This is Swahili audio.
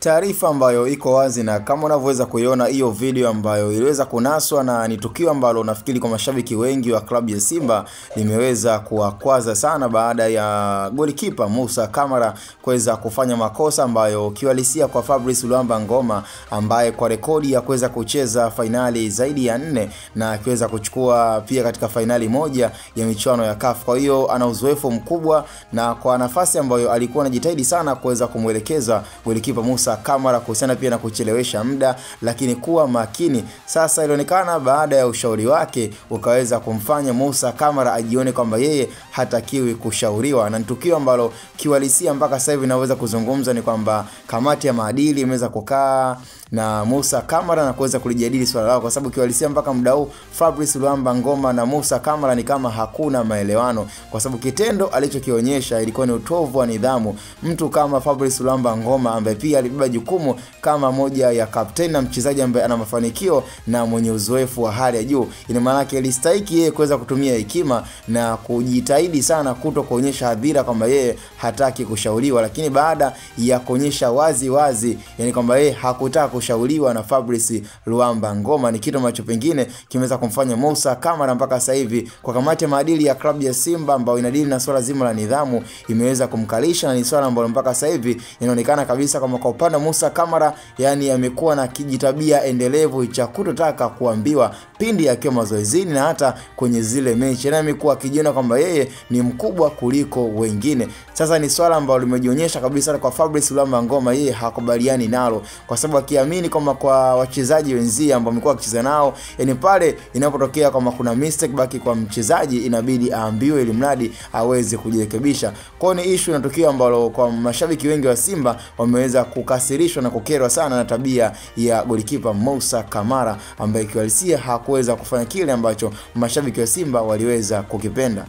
Taarifa ambayo iko wazi, na kama unavyoweza kuiona hiyo video ambayo iliweza kunaswa, na ni tukio ambalo nafikiri kwa mashabiki wengi wa klabu ya Simba limeweza kuwakwaza sana baada ya golikipa Musa Kamara kuweza kufanya makosa ambayo kiuhalisia kwa Fabrice Luamba Ngoma, ambaye kwa rekodi ya kuweza kucheza fainali zaidi ya 4 na akiweza kuchukua pia katika fainali moja ya michuano ya CAF. Kwa hiyo ana uzoefu mkubwa, na kwa nafasi ambayo alikuwa anajitahidi sana kuweza kumwelekeza golikipa Musa Kamara kuhusiana pia na kuchelewesha muda, lakini kuwa makini. Sasa ilionekana baada ya ushauri wake ukaweza kumfanya Musa Kamara ajione kwamba yeye hatakiwi kushauriwa, na tukio ambalo kiuhalisia mpaka sasa hivi naweza kuzungumza ni kwamba kamati ya maadili imeweza kukaa na Musa Kamara na kuweza kulijadili swala lao, kwa sababu kiuhalisia mpaka muda huu Fabrice Luamba Ngoma na Musa Kamara ni kama hakuna maelewano, kwa sababu kitendo alichokionyesha ilikuwa ni utovu wa nidhamu. Mtu kama Fabrice Luamba Ngoma ambaye pia alibeba jukumu kama moja ya kapteni na mchezaji ambaye ana mafanikio na mwenye uzoefu wa hali ya juu, ina maana yake ilistahili yeye kuweza kutumia hekima na kujitahidi sana kuto kuonyesha hadhira kwamba yeye hataki kushauriwa, lakini baada ya kuonyesha wazi yani kwamba yeye hakutaka kushauriwa na Fabrice Luamba Ngoma, ni kitu ambacho pengine kimeweza kumfanya Musa Kamara mpaka sasa hivi kwa kamati ya maadili ya klabu ya Simba ambayo inadili na swala zima la nidhamu imeweza kumkalisha, na ni swala ambalo mpaka sasa hivi inaonekana kabisa kama kwa upande Musa Kamara yani amekuwa na kijitabia endelevu cha kutotaka kuambiwa pindi akiwa mazoezini na hata kwenye zile mechi, na amekuwa akijiona kwamba yeye ni mkubwa kuliko wengine. Sasa ni swala ambalo limejionyesha kabisa kwa Fabrice Luamba Ngoma, yeye hakubaliani nalo, kwa sababu akiamini kwamba kwa wachezaji wenzie ambao amekuwa akicheza nao, yani pale inapotokea kama kuna mistake baki kwa mchezaji inabidi aambiwe ili mradi aweze kujirekebisha. Kwa hiyo ni issue na tukio ambalo kwa mashabiki wengi wa Simba wameweza kukasirishwa na kukerwa sana na tabia ya golikipa Musa Kamara ambaye kiuhalisia hakuweza kufanya kile ambacho mashabiki wa Simba waliweza kukipenda.